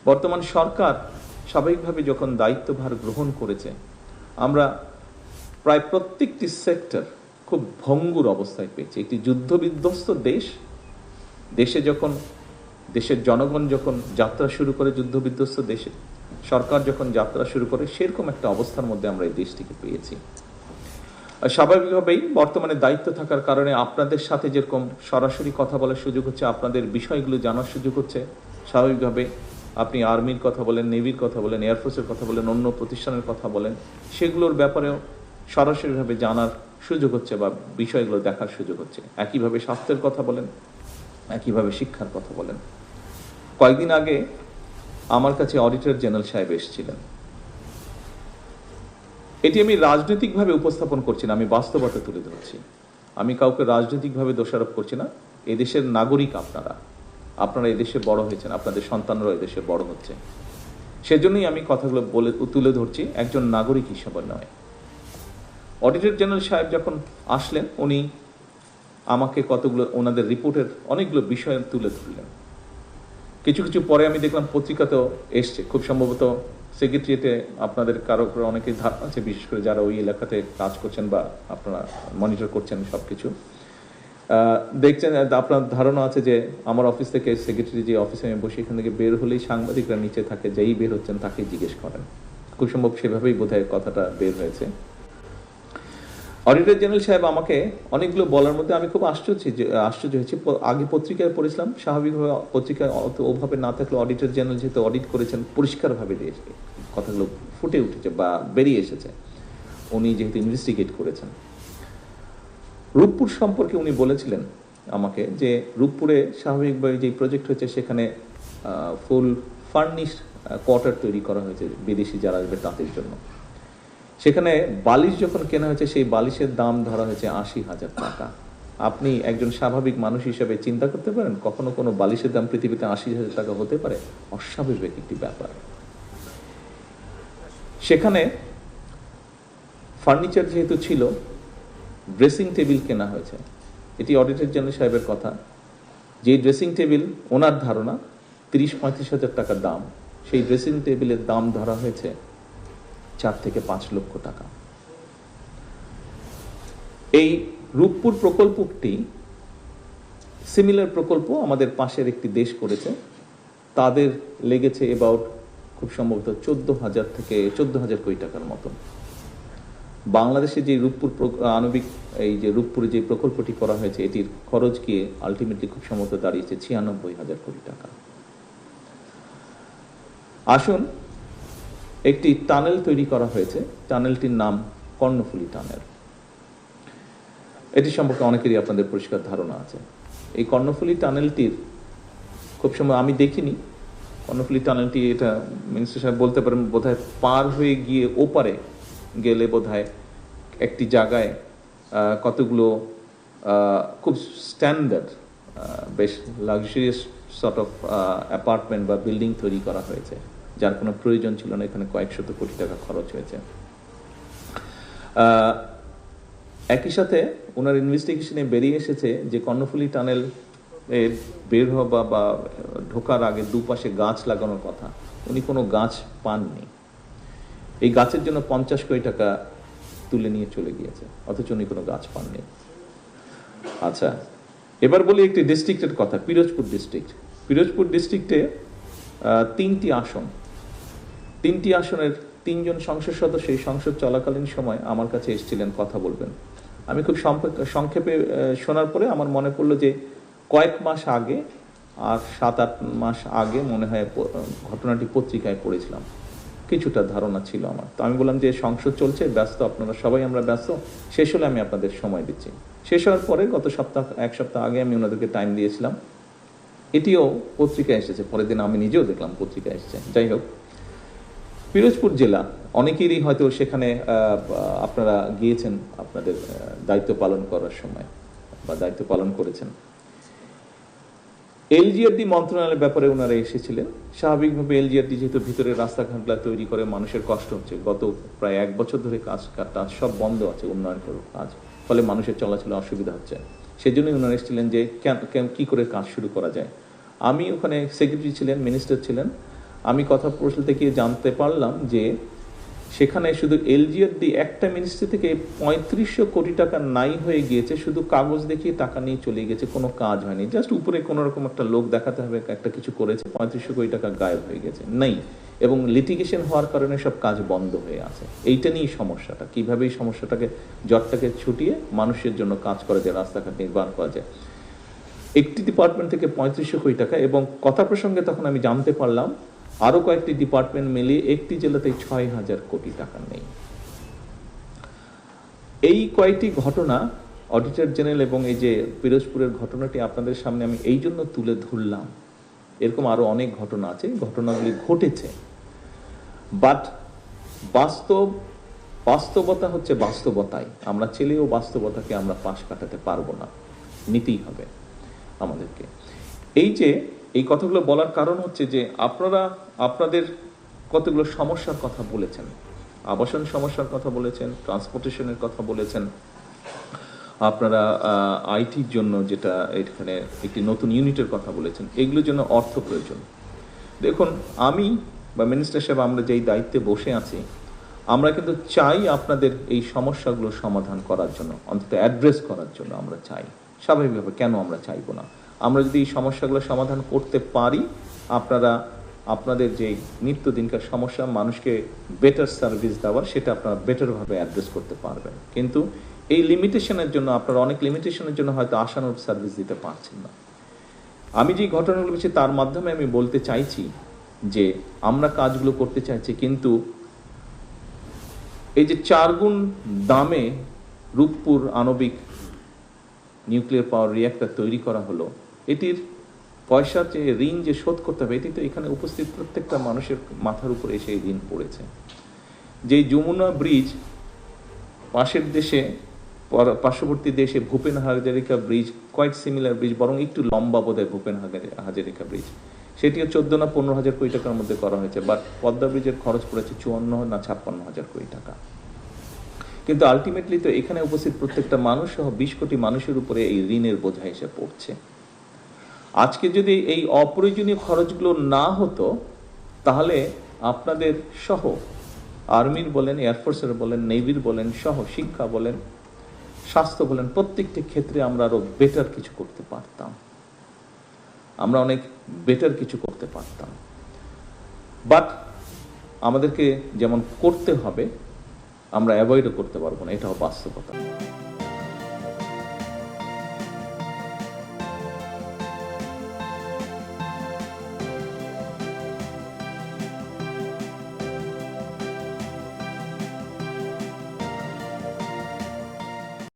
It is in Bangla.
বর্তমান সরকার স্বাভাবিকভাবে যখন দায়িত্বভার গ্রহণ করেছে, আমরা প্রায় প্রত্যেকটি সেক্টর খুব ভঙ্গুর অবস্থায় পেয়েছি। একটি যুদ্ধবিধ্বস্ত দেশে যখন দেশের জনগণ যখন যাত্রা শুরু করে, যুদ্ধবিধ্বস্ত দেশে সরকার যখন যাত্রা শুরু করে, সেরকম একটা অবস্থার মধ্যে আমরা এই দেশটিকে পেয়েছি। স্বাভাবিকভাবেই বর্তমানে দায়িত্ব থাকার কারণে আপনাদের সাথে যেরকম সরাসরি কথা বলার সুযোগ হচ্ছে, আপনাদের বিষয়গুলো জানার সুযোগ হচ্ছে। স্বাভাবিকভাবে আপনি আর্মির কথা বলেন, নেভির কথা বলেন, এয়ারফোর্সের কথা বলেন, অন্য প্রতিষ্ঠানের কথা বলেন, সেগুলোর ব্যাপারেও সরাসরিভাবে জানার সুযোগ হচ্ছে বা বিষয়গুলো দেখার সুযোগ হচ্ছে। একইভাবে স্বাস্থ্যের কথা বলেন, একইভাবে শিক্ষার কথা বলেন। কয়েকদিন আগে আমার কাছে অডিটর জেনারেল সাহেব এসেছিলেন। এটি আমি রাজনৈতিকভাবে উপস্থাপন করছি না, আমি বাস্তবতা তুলে ধরছি। আমি কাউকে রাজনৈতিকভাবে দোষারোপ করছি না। এদেশের নাগরিক আপনারা এদেশে বড় হয়েছেন, আপনাদের সন্তানরাও এদেশে বড় হচ্ছে, সেজন্যই আমি কথাগুলো তুলে ধরছি, একজন নাগরিক হিসাবে নয়। অডিটর জেনারেল সাহেব যখন আসলেন, উনি আমাকে কতগুলো ওনাদের রিপোর্টের অনেকগুলো বিষয় তুলে ধরলেন। কিছু পরে আমি দেখলাম পত্রিকাতেও এসছে, খুব সম্ভবত সেক্রেটারিয়েটে আপনাদের কারো অনেকেই ধারণা আছে, বিশেষ করে যারা ওই এলাকাতে কাজ করছেন বা আপনারা মনিটর করছেন সব কিছু দেখছেন। আপনার ধারণা আছে যে আমার অফিস থেকে সেক্রেটারি যে অফিসে আমি বসে, এখান থেকে বের হলেই সাংবাদিকরা নিচে থাকে, যেই বের হচ্ছেন তাকেই জিজ্ঞেস করেন। খুব সম্ভব সেভাবেই বোধহয় কথাটা বের হয়েছে। অডিটর জেনারেল সাহেব আমাকে অনেকগুলো বলার মধ্যে আমি খুব আশ্চর্য হয়েছি। আগে পত্রিকায় পড়েছিলাম, স্বাভাবিকভাবে পত্রিকায় অত ওভাবে না থাকলে অডিটর জেনারেল যেহেতু অডিট করেছেন, পরিষ্কারভাবে কথাগুলো ফুটে উঠেছে বা বেরিয়ে এসেছে, উনি যেহেতু ইনভেস্টিগেট করেছেন। রূপপুর সম্পর্কে উনি বলেছিলেন আমাকে যে রূপপুরে স্বাভাবিকভাবে যে প্রজেক্ট হয়েছে, সেখানে ফুল ফার্নিশড কোয়ার্টার তৈরি করা হয়েছে বিদেশি যারা আসবে তাদের জন্য। সেখানে বালিশ যখন কেনা হয়েছে, সেই বালিশের দাম ধরা হয়েছে 80,000 টাকা। আপনি একজন স্বাভাবিক মানুষ হিসেবে চিন্তা করতে পারেন কখনো কোনো বালিশের দাম পৃথিবীতে 80,000 টাকা হতে পারে? অস্বাভাবিক একটি ব্যাপার। সেখানে ফার্নিচার যেহেতু ছিল, ড্রেসিং টেবিল কেনা হয়েছে। এটি অডিটর জেনারেল সাহেবের কথা। যে ড্রেসিং টেবিল ওনার ধারণা 30-35,000 টাকার দাম, সেই ড্রেসিং টেবিলের দাম ধরা হয়েছে 4 থেকে 5 লক্ষ টাকা। এই রূপপুর প্রকল্পটি সিমিলার প্রকল্প আমাদের পাশের একটি দেশ করেছে, তাদের লেগেছে অ্যাবাউট খুব সম্ভবত 14,000 থেকে 14,000 কোটি টাকার মতো। বাংলাদেশে যে রূপপুর আণবিক এই যে রূপপুরে যে প্রকল্পটি করা হয়েছে, এটির খরচ গিয়ে আলটিমেটলি খুব সম্ভবত দাঁড়িয়েছে 96,000 কোটি টাকা। আসুন, একটি টানেল তৈরি করা হয়েছে, টানেলটির নাম কর্ণফুলী টানেল। এটি সম্পর্কে অনেকেরই আপনাদের পরিষ্কার ধারণা আছে। এই কর্ণফুলী টানেলটির খুব সময় আমি দেখিনি। কর্ণফুলী টানেলটি, এটা মিনিস্টার সাহেব বলতে পারেন, বোধহয় পার হয়ে গিয়ে ওপারে গেলে বোধহয় একটি জায়গায় কতগুলো খুব স্ট্যান্ডার্ড বেশ লাক্সারিয়াস সর্ট অফ অ্যাপার্টমেন্ট বা বিল্ডিং তৈরি করা হয়েছে, যার কোনো প্রয়োজন ছিল না। এখানে কয়েক শত কোটি টাকা খরচ হয়েছে। একই সাথে ওনার ইনভেস্টিগেশনে বেরিয়ে এসেছে যে কর্ণফুলী টানেল বের হওয়া বা ঢোকার আগে দুপাশে গাছ লাগানোর কথা, উনি কোনো গাছ পাননি। এই গাছের জন্য 50 কোটি টাকা তুলে নিয়ে চলে গিয়েছে, অথচ উনি কোনো গাছ পাননি। আচ্ছা, এবার বলি একটি ডিস্ট্রিক্টের কথা, পিরোজপুর ডিস্ট্রিক্ট। পিরোজপুর ডিস্ট্রিক্টে 3টি আসন, 3টি আসনের 3 জন সংসদ সদস্য এই সংসদ চলাকালীন সময় আমার কাছে এসেছিলেন কথা বলবেন। আমি খুব সংক্ষেপে শোনার পরে আমার মনে পড়লো যে কয়েক মাস আগে, আর 7-8 মাস আগে মনে হয় ঘটনাটি পত্রিকায় পড়েছিলাম, কিছুটা ধারণা ছিল আমার। তো আমি বললাম যে সংসদ চলছে, ব্যস্ত আপনারা সবাই, আমরা ব্যস্ত, শেষ হলে আমি আপনাদের সময় দিচ্ছি। শেষ হওয়ার পরে গত এক সপ্তাহ আগে আমি ওনাদেরকে টাইম দিয়েছিলাম। এটিও পত্রিকায় এসেছে, পরের দিন আমি নিজেও দেখলাম পত্রিকায় এসেছে। যাই হোক, পিরোজপুর জেলা, অনেকেরই হয়তো সেখানে আপনারা গিয়েছেন আপনাদের দায়িত্ব পালন করার সময় বা দায়িত্ব পালন করেছেন। এলজিআরডি মন্ত্রণালয়ের ব্যাপারে ওনারা এসেছিলেন। স্বাভাবিকভাবে এলজিআরডি যেহেতু ভিতরে রাস্তাঘাটগুলো তৈরি করে মানুষের কষ্ট হচ্ছে, গত প্রায় 1 বছর ধরে কাজ সব বন্ধ আছে, উন্নয়ন কাজ, ফলে মানুষের চলাচলে অসুবিধা হচ্ছে। সেজন্যই ওনারা এসেছিলেন যে কি করে কাজ শুরু করা যায়। আমি ওখানে সেক্রেটারি ছিলেন, মিনিস্টার ছিলেন, আমি কথা বলতে গিয়ে জানতে পারলাম যে সেখানে শুধু এলজিআরডি একটা মিনিস্ট্রি থেকে ৩৫০০ কোটি টাকা নাই হয়ে গিয়েছে, শুধু কাগজ দেখিয়ে টাকা নিয়ে চলে গেছে, কোনো কাজ হয়নি, জাস্ট উপরে কোনো রকম একটা লোক দেখাতে হবে একটা কিছু করেছে, ৩৫০০ কোটি টাকা গায়েব হয়ে গেছে নেই। এবং লিটিগেশন হওয়ার কারণে সব কাজ বন্ধ হয়ে আছে। এইটা নিয়েই সমস্যাটা, কীভাবে এই সমস্যাটাকে জটটাকে ছুটিয়ে মানুষের জন্য কাজ করা যায়, রাস্তাঘাট নির্মাণ করা যায়। একটি ডিপার্টমেন্ট থেকে ৩৫০০ কোটি টাকা, এবং কথা প্রসঙ্গে তখন আমি জানতে পারলাম আরও কয়েকটি ডিপার্টমেন্ট মিলিয়ে একটি জেলাতে ৬,০০০ কোটি টাকা নেই। এই কয়েকটি ঘটনা অডিটর জেনারেল এবং এই যে পিরোজপুরের ঘটনাটি আপনাদের সামনে আমি এই জন্য তুলে ধরলাম। এরকম আরও অনেক ঘটনা আছে, ঘটনাগুলি ঘটেছে, বাট বাস্তবতা হচ্ছে বাস্তবতাই। আমরা ছেলেও বাস্তবতাকে আমরা পাশ কাটাতে পারবো না, নিতেই হবে আমাদেরকে। এই কথাগুলো বলার কারণ হচ্ছে যে আপনারা আপনাদের কতগুলো সমস্যার কথা বলেছেন, আবাসন সমস্যার কথা বলেছেন, ট্রান্সপোর্টেশনের কথা বলেছেন, আপনারা আইটির জন্য যেটা এখানে একটি নতুন ইউনিটের কথা বলেছেন, এগুলোর জন্য অর্থ প্রয়োজন। দেখুন, আমি বা মিনিস্টার সাহেব আমরা যেই দায়িত্বে বসে আছি, আমরা কিন্তু চাই আপনাদের এই সমস্যাগুলো সমাধান করার জন্য, অন্তত অ্যাড্রেস করার জন্য আমরা চাই। স্বাভাবিকভাবে কেন আমরা চাইবো না? আমরা যদি এই সমস্যাগুলো সমাধান করতে পারি, আপনারা আপনাদের যে নিত্যদিনকার সমস্যা, মানুষকে বেটার সার্ভিস দেওয়ার, সেটা আপনারা বেটারভাবে অ্যাড্রেস করতে পারবেন। কিন্তু এই লিমিটেশনের জন্য, আপনারা অনেক লিমিটেশনের জন্য হয়তো আশানুরূপ সার্ভিস দিতে পারছেন না। আমি যে ঘটনাগুলো বলছি তার মাধ্যমে আমি বলতে চাইছি যে আমরা কাজগুলো করতে চাইছি, কিন্তু এই যে 4 গুণ দামে রূপপুর আণবিক নিউক্লিয়ার পাওয়ার রিঅ্যাক্টর তৈরি করা হলো, এটির পয়সার যে ঋণ যে শোধ করতে হবে, এটি তো এখানে উপস্থিত প্রত্যেকটা মানুষের মাথার উপরে এসে এই ঋণ পড়েছে। যেই যমুনা ব্রিজ পাশের দেশে, পার্শ্ববর্তী দেশে Bhupen Hazarika bridge, quite similar bridge, বরং একটু লম্বা বোধহয় ভূপেন হাজারিকা ব্রিজ, সেটিও 14 না 15,000 কোটি টাকার মধ্যে করা হয়েছে, বাট পদ্মা ব্রিজের খরচ পড়েছে 54 না 56,000 কোটি টাকা। কিন্তু আলটিমেটলি তো এখানে উপস্থিত প্রত্যেকটা মানুষ সহ 20 কোটি মানুষের উপরে এই ঋণের বোঝা এসে পড়ছে। আজকে যদি এই অপ্রয়োজনীয় খরচগুলো না হতো, তাহলে আপনাদের সহ আর্মির বলেন, এয়ারফোর্সের বলেন, নেভির বলেন, সহ শিক্ষা বলেন, স্বাস্থ্য বলেন, প্রত্যেকটি ক্ষেত্রে আমরা আরো বেটার কিছু করতে পারতাম, আমরা অনেক বেটার কিছু করতে পারতাম। বাট আমাদেরকে যেমন করতে হবে, আমরা অ্যাভয়েডও করতে পারবো না, এটাও বাস্তবতা।